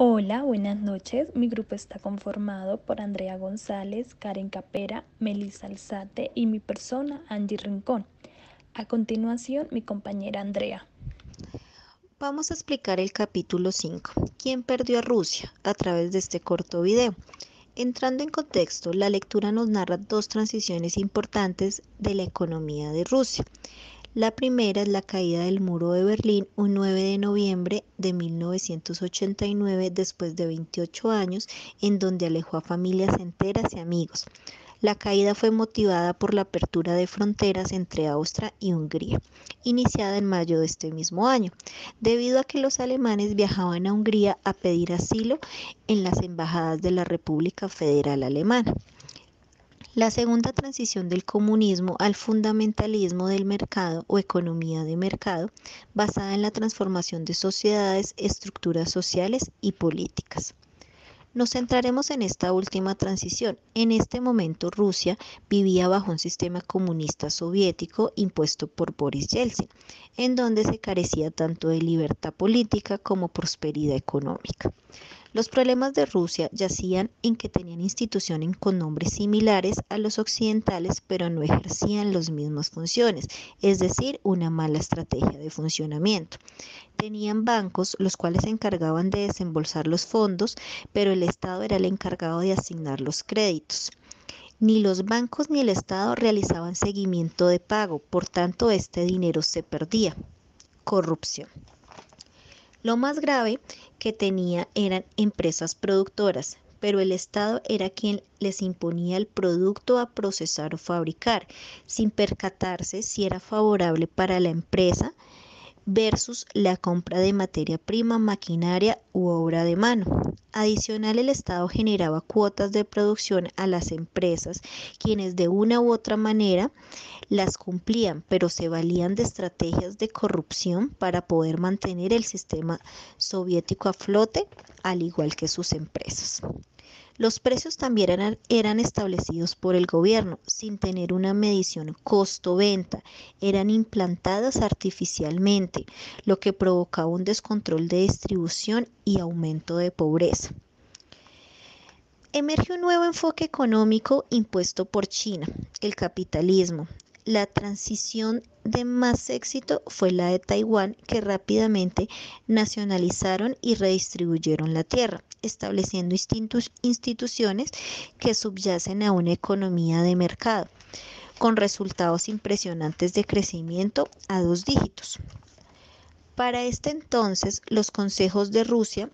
Hola, buenas noches. Mi grupo está conformado por Andrea González, Karen Capera, Melissa Alzate y mi persona, Angie Rincón. A continuación, mi compañera Andrea. Vamos a explicar el capítulo 5, ¿Quién perdió a Rusia?, a través de este corto video. Entrando en contexto, la lectura nos narra dos transiciones importantes de la economía de Rusia. La primera es la caída del muro de Berlín un 9 de noviembre de 1989 después de 28 años, en donde alejó a familias enteras y amigos. La caída fue motivada por la apertura de fronteras entre Austria y Hungría, iniciada en mayo de este mismo año, debido a que los alemanes viajaban a Hungría a pedir asilo en las embajadas de la República Federal Alemana. La segunda transición del comunismo al fundamentalismo del mercado o economía de mercado, basada en la transformación de sociedades, estructuras sociales y políticas. Nos centraremos en esta última transición. En este momento Rusia vivía bajo un sistema comunista soviético impuesto por Boris Yeltsin, en donde se carecía tanto de libertad política como prosperidad económica. Los problemas de Rusia yacían en que tenían instituciones con nombres similares a los occidentales, pero no ejercían las mismas funciones, es decir, una mala estrategia de funcionamiento. Tenían bancos, los cuales se encargaban de desembolsar los fondos, pero el Estado era el encargado de asignar los créditos. Ni los bancos ni el Estado realizaban seguimiento de pago, por tanto este dinero se perdía. Corrupción. Lo más grave que tenía eran empresas productoras, pero el Estado era quien les imponía el producto a procesar o fabricar, sin percatarse si era favorable para la empresa versus la compra de materia prima, maquinaria u obra de mano. Adicional, el Estado generaba cuotas de producción a las empresas, quienes de una u otra manera las cumplían, pero se valían de estrategias de corrupción para poder mantener el sistema soviético a flote, al igual que sus empresas. Los precios también eran establecidos por el gobierno sin tener una medición costo-venta, eran implantadas artificialmente, lo que provocaba un descontrol de distribución y aumento de pobreza. Emerge un nuevo enfoque económico impuesto por China, el capitalismo. La transición de más éxito fue la de Taiwán, que rápidamente nacionalizaron y redistribuyeron la tierra, estableciendo instituciones que subyacen a una economía de mercado, con resultados impresionantes de crecimiento a 2 dígitos. Para este entonces, los consejeros de Rusia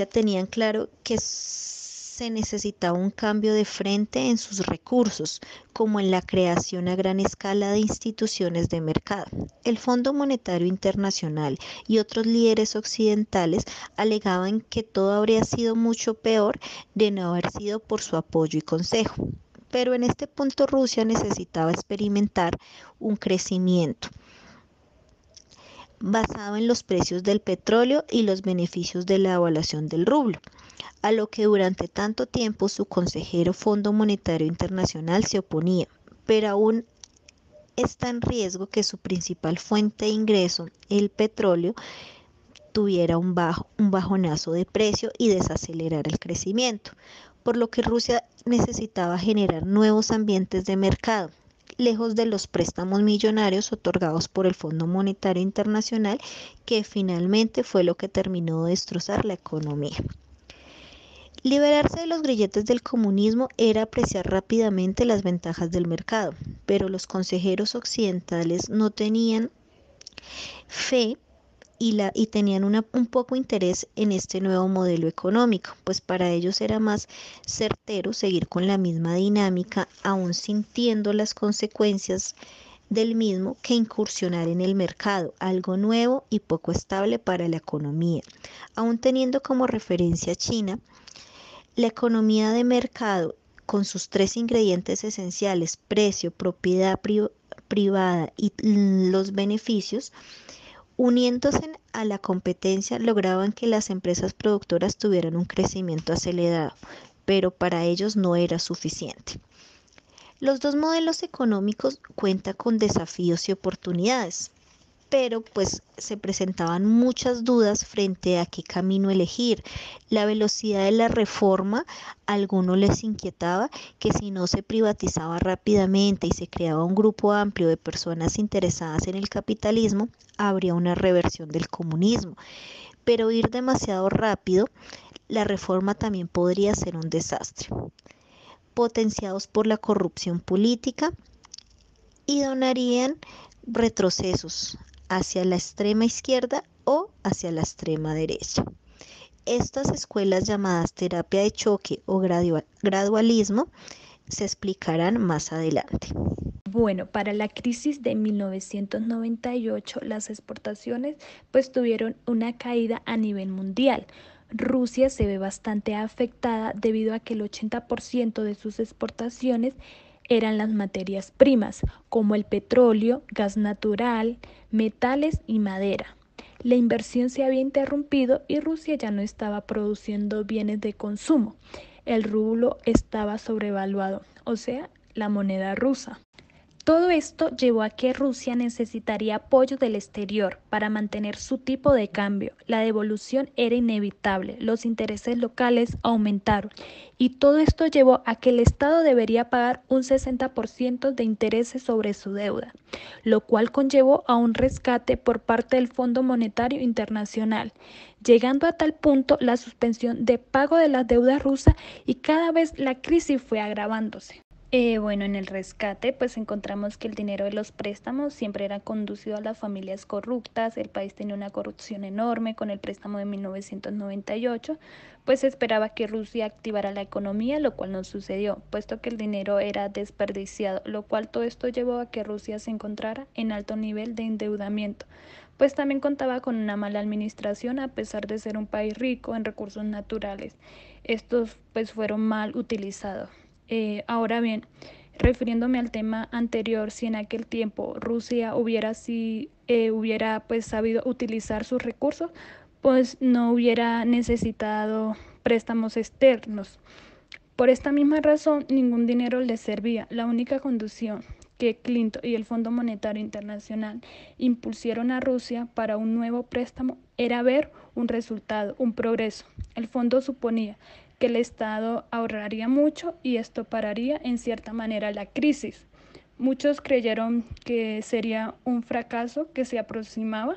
tenían claro que se necesitaba un cambio de frente en sus recursos, como en la creación a gran escala de instituciones de mercado. El Fondo Monetario Internacional y otros líderes occidentales alegaban que todo habría sido mucho peor de no haber sido por su apoyo y consejo. Pero en este punto Rusia necesitaba experimentar un crecimiento basado en los precios del petróleo y los beneficios de la evaluación del rublo, a lo que durante tanto tiempo su consejero Fondo Monetario Internacional se oponía, pero aún está en riesgo que su principal fuente de ingreso, el petróleo, tuviera un bajonazo de precio y desacelerara el crecimiento, por lo que Rusia necesitaba generar nuevos ambientes de mercado, lejos de los préstamos millonarios otorgados por el Fondo Monetario Internacional, que finalmente fue lo que terminó de destrozar la economía. Liberarse de los grilletes del comunismo era apreciar rápidamente las ventajas del mercado, pero los consejeros occidentales no tenían fe y tenían un poco interés en este nuevo modelo económico, pues para ellos era más certero seguir con la misma dinámica, aún sintiendo las consecuencias del mismo, que incursionar en el mercado, algo nuevo y poco estable para la economía. Aún teniendo como referencia China, la economía de mercado, con sus 3 ingredientes esenciales: precio, propiedad privada y los beneficios, uniéndose a la competencia, lograban que las empresas productoras tuvieran un crecimiento acelerado, pero para ellos no era suficiente. Los dos modelos económicos cuentan con desafíos y oportunidades, pero pues se presentaban muchas dudas frente a qué camino elegir. La velocidad de la reforma, a algunos les inquietaba que si no se privatizaba rápidamente y se creaba un grupo amplio de personas interesadas en el capitalismo, habría una reversión del comunismo. Pero ir demasiado rápido, la reforma también podría ser un desastre, potenciados por la corrupción política y donarían retrocesos hacia la extrema izquierda o hacia la extrema derecha. Estas escuelas llamadas terapia de choque o gradualismo se explicarán más adelante. Bueno, para la crisis de 1998, las exportaciones pues tuvieron una caída a nivel mundial. Rusia se ve bastante afectada debido a que el 80% de sus exportaciones eran las materias primas, como el petróleo, gas natural, metales y madera. La inversión se había interrumpido y Rusia ya no estaba produciendo bienes de consumo. El rublo estaba sobrevaluado, o sea, la moneda rusa. Todo esto llevó a que Rusia necesitaría apoyo del exterior para mantener su tipo de cambio. La devolución era inevitable, los intereses locales aumentaron y todo esto llevó a que el Estado debería pagar un 60% de intereses sobre su deuda, lo cual conllevó a un rescate por parte del Fondo Monetario Internacional, llegando a tal punto la suspensión de pago de las deudas rusas y cada vez la crisis fue agravándose. Bueno, en el rescate pues encontramos que el dinero de los préstamos siempre era conducido a las familias corruptas, el país tenía una corrupción enorme con el préstamo de 1998, pues se esperaba que Rusia activara la economía, lo cual no sucedió, puesto que el dinero era desperdiciado, lo cual todo esto llevó a que Rusia se encontrara en alto nivel de endeudamiento. Pues también contaba con una mala administración a pesar de ser un país rico en recursos naturales. Estos pues fueron mal utilizados. Ahora bien, refiriéndome al tema anterior, si en aquel tiempo Rusia hubiera pues sabido utilizar sus recursos, pues no hubiera necesitado préstamos externos. Por esta misma razón, ningún dinero les servía. La única conducción que Clinton y el Fondo Monetario Internacional impusieron a Rusia para un nuevo préstamo era ver un resultado, un progreso. El fondo suponía que el Estado ahorraría mucho y esto pararía en cierta manera la crisis. Muchos creyeron que sería un fracaso que se aproximaba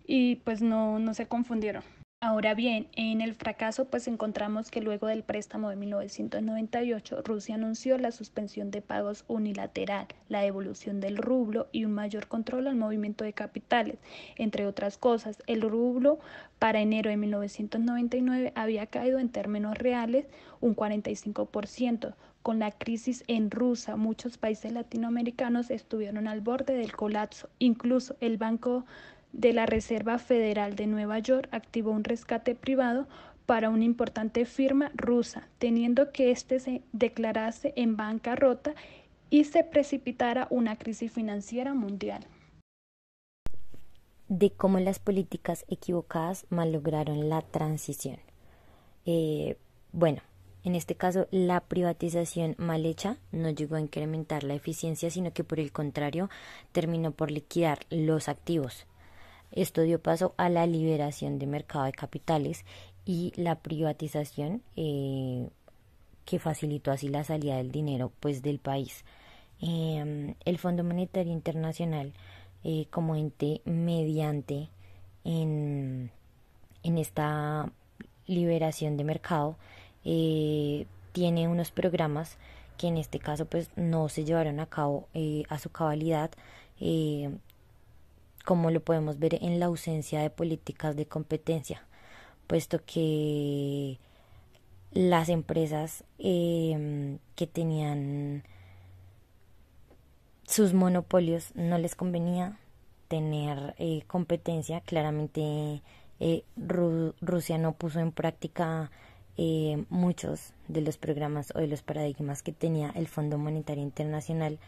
y pues no se confundieron. Ahora bien, en el fracaso pues encontramos que luego del préstamo de 1998, Rusia anunció la suspensión de pagos unilateral, la devolución del rublo y un mayor control al movimiento de capitales. Entre otras cosas, el rublo para enero de 1999 había caído en términos reales un 45%. Con la crisis en Rusia, muchos países latinoamericanos estuvieron al borde del colapso. Incluso el Banco de la Reserva Federal de Nueva York activó un rescate privado para una importante firma rusa, teniendo que éste se declarase en bancarrota y se precipitara una crisis financiera mundial. De cómo las políticas equivocadas malograron la transición. Bueno, en este caso la privatización mal hecha no llegó a incrementar la eficiencia, sino que por el contrario terminó por liquidar los activos. Esto dio paso a la liberación de mercado de capitales y la privatización que facilitó así la salida del dinero pues del país. El Fondo Monetario Internacional como ente mediante en esta liberación de mercado tiene unos programas que en este caso pues no se llevaron a cabo a su cabalidad, como lo podemos ver en la ausencia de políticas de competencia, puesto que las empresas que tenían sus monopolios no les convenía tener competencia. Claramente Rusia no puso en práctica muchos de los programas o de los paradigmas que tenía el Fondo Monetario Internacional,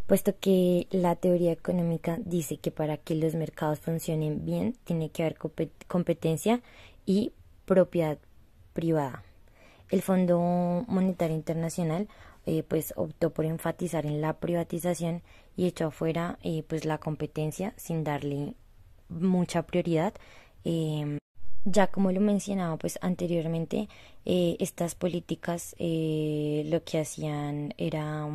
puesto que la teoría económica dice que para que los mercados funcionen bien tiene que haber competencia y propiedad privada. El Fondo Monetario Internacional pues optó por enfatizar en la privatización y echó afuera pues la competencia sin darle mucha prioridad. Ya como lo mencionaba pues anteriormente, estas políticas lo que hacían era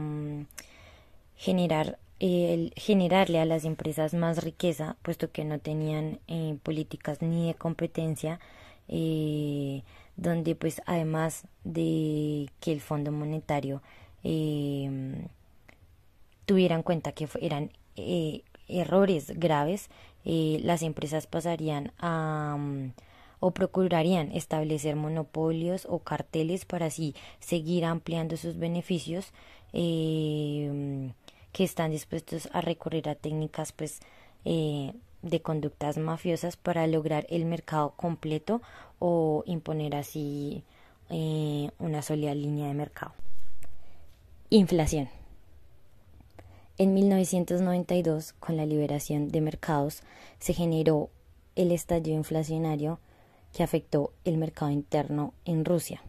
generarle a las empresas más riqueza, puesto que no tenían políticas ni de competencia, donde pues además de que el Fondo Monetario tuviera en cuenta que eran errores graves, las empresas pasarían a o procurarían establecer monopolios o carteles para así seguir ampliando sus beneficios, que están dispuestos a recurrir a técnicas pues de conductas mafiosas para lograr el mercado completo o imponer así una sólida línea de mercado. Inflación. En 1992, con la liberación de mercados, se generó el estallido inflacionario que afectó el mercado interno en Rusia.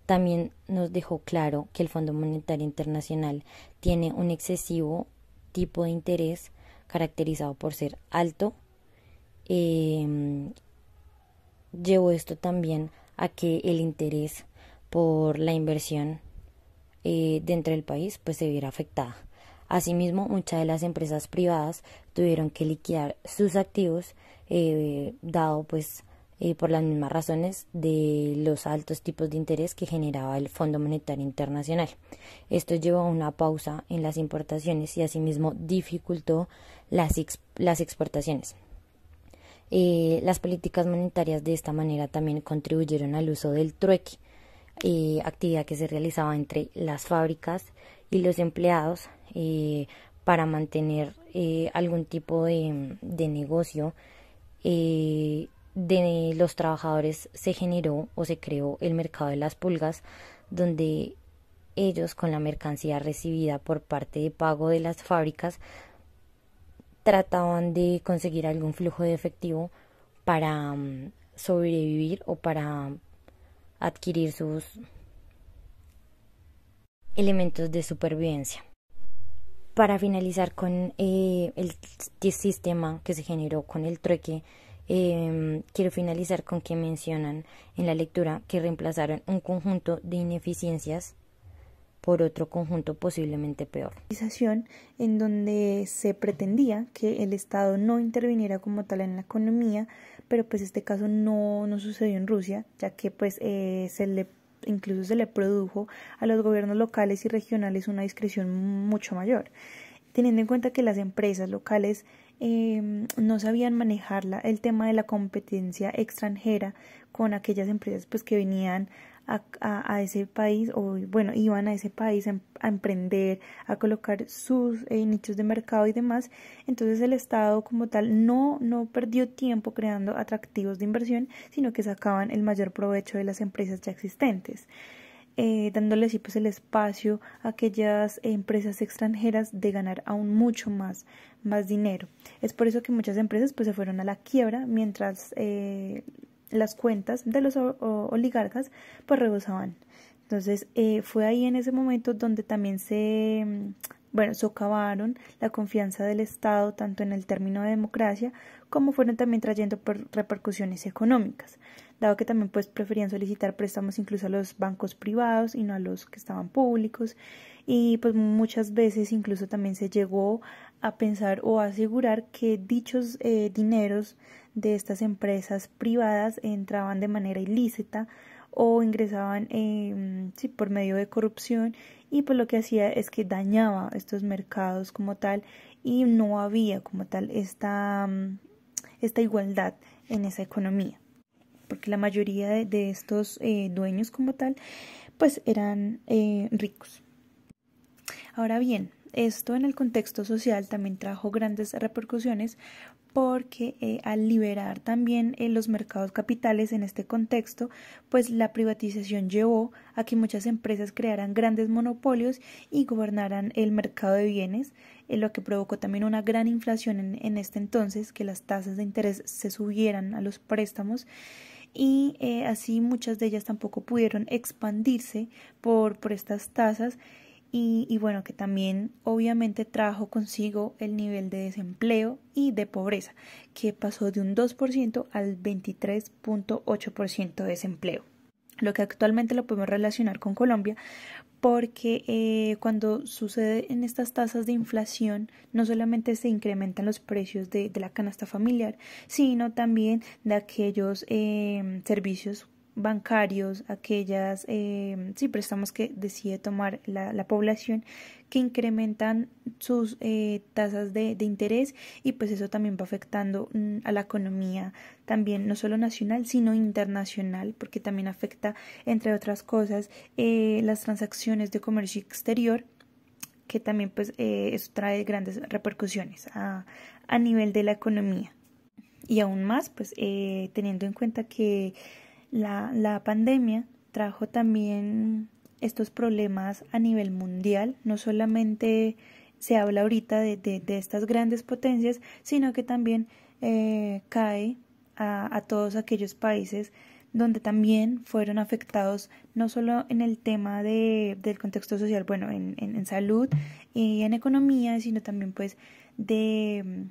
También nos dejó claro que el Fondo Monetario Internacional tiene un excesivo tipo de interés caracterizado por ser alto. Llevó esto también a que el interés por la inversión dentro del país pues se viera afectada. Asimismo, muchas de las empresas privadas tuvieron que liquidar sus activos, dado pues por las mismas razones de los altos tipos de interés que generaba el Fondo Monetario Internacional. Esto llevó a una pausa en las importaciones y asimismo dificultó las exportaciones. Las políticas monetarias de esta manera también contribuyeron al uso del trueque, actividad que se realizaba entre las fábricas y los empleados para mantener algún tipo de negocio. De los trabajadores se generó o se creó el mercado de las pulgas, donde ellos, con la mercancía recibida por parte de pago de las fábricas, trataban de conseguir algún flujo de efectivo para sobrevivir o para adquirir sus elementos de supervivencia. Para finalizar con el sistema que se generó con el trueque, quiero finalizar con que mencionan en la lectura que reemplazaron un conjunto de ineficiencias por otro conjunto posiblemente peor. En donde se pretendía que el Estado no interviniera como tal en la economía, pero pues este caso no sucedió en Rusia, ya que pues incluso se le produjo a los gobiernos locales y regionales una discreción mucho mayor, teniendo en cuenta que las empresas locales no sabían manejar el tema de la competencia extranjera con aquellas empresas pues que venían a ese país, o bueno, iban a ese país a emprender, a colocar sus nichos de mercado y demás. Entonces el Estado como tal no perdió tiempo creando atractivos de inversión, sino que sacaban el mayor provecho de las empresas ya existentes, dándole así pues el espacio a aquellas empresas extranjeras de ganar aún mucho más dinero. Es por eso que muchas empresas pues se fueron a la quiebra, mientras las cuentas de los oligarcas pues rebosaban. Entonces fue ahí en ese momento donde también socavaron la confianza del Estado tanto en el término de democracia como fueron también trayendo repercusiones económicas, dado que también pues preferían solicitar préstamos incluso a los bancos privados y no a los que estaban públicos, y pues muchas veces incluso también se llegó a pensar o a asegurar que dichos dineros de estas empresas privadas entraban de manera ilícita o ingresaban por medio de corrupción, y pues lo que hacía es que dañaba estos mercados como tal, y no había como tal esta igualdad en esa economía, porque la mayoría de estos dueños como tal pues eran ricos. Ahora bien, esto en el contexto social también trajo grandes repercusiones, porque al liberar también los mercados capitales en este contexto, pues la privatización llevó a que muchas empresas crearan grandes monopolios y gobernaran el mercado de bienes, lo que provocó también una gran inflación en este entonces, que las tasas de interés se subieran a los préstamos, y así muchas de ellas tampoco pudieron expandirse por estas tasas, y bueno, que también obviamente trajo consigo el nivel de desempleo y de pobreza, que pasó de un 2% al 23.8% de desempleo, lo que actualmente lo podemos relacionar con Colombia, porque cuando sucede en estas tasas de inflación no solamente se incrementan los precios de la canasta familiar, sino también de aquellos servicios bancarios, aquellas préstamos que decide tomar la población, que incrementan sus tasas de interés, y pues eso también va afectando a la economía también, no solo nacional sino internacional, porque también afecta, entre otras cosas, las transacciones de comercio exterior, que también pues eso trae grandes repercusiones a nivel de la economía. Y aún más pues teniendo en cuenta que la pandemia trajo también estos problemas a nivel mundial. No solamente se habla ahorita de estas grandes potencias, sino que también cae a todos aquellos países donde también fueron afectados, no solo en el tema del contexto social, bueno, en salud y en economía, sino también pues de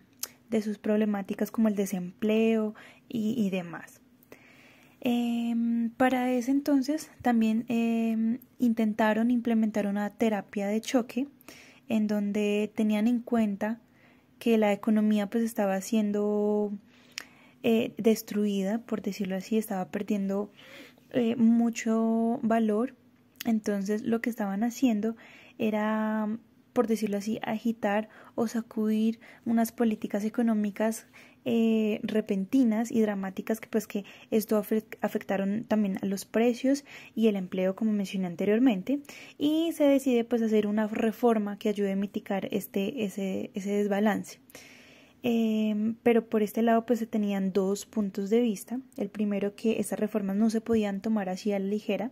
sus problemáticas como el desempleo y demás. Para ese entonces también intentaron implementar una terapia de choque, en donde tenían en cuenta que la economía pues estaba siendo destruida, por decirlo así, estaba perdiendo mucho valor. Entonces lo que estaban haciendo era, por decirlo así, agitar o sacudir unas políticas económicas repentinas y dramáticas, que esto afectaron también a los precios y el empleo, como mencioné anteriormente, y se decide pues hacer una reforma que ayude a mitigar ese desbalance. Pero por este lado pues se tenían dos puntos de vista. El primero, que estas reformas no se podían tomar así a la ligera,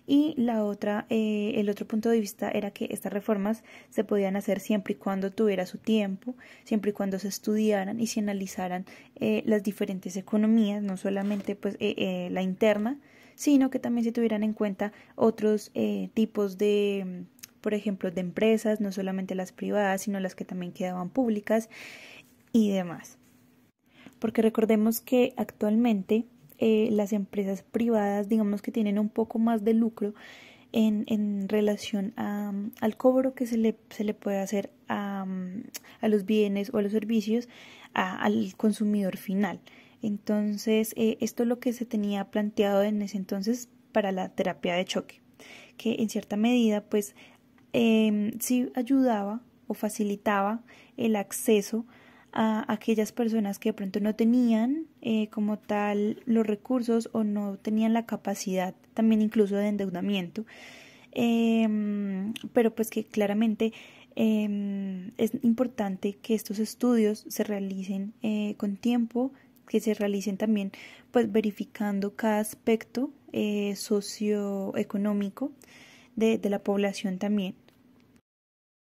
y la otra, el otro punto de vista era que estas reformas se podían hacer siempre y cuando tuviera su tiempo, siempre y cuando se estudiaran y se analizaran las diferentes economías, no solamente pues la interna, sino que también se tuvieran en cuenta otros tipos de, por ejemplo, de empresas, no solamente las privadas, sino las que también quedaban públicas y demás. Porque recordemos que actualmente las empresas privadas, digamos que tienen un poco más de lucro en relación al cobro que se le puede hacer a los bienes o a los servicios al consumidor final. Entonces, esto es lo que se tenía planteado en ese entonces para la terapia de choque, que en cierta medida pues sí ayudaba o facilitaba el acceso a aquellas personas que de pronto no tenían como tal los recursos o no tenían la capacidad también incluso de endeudamiento, pero pues que claramente es importante que estos estudios se realicen con tiempo, que se realicen también pues verificando cada aspecto socioeconómico de la población también,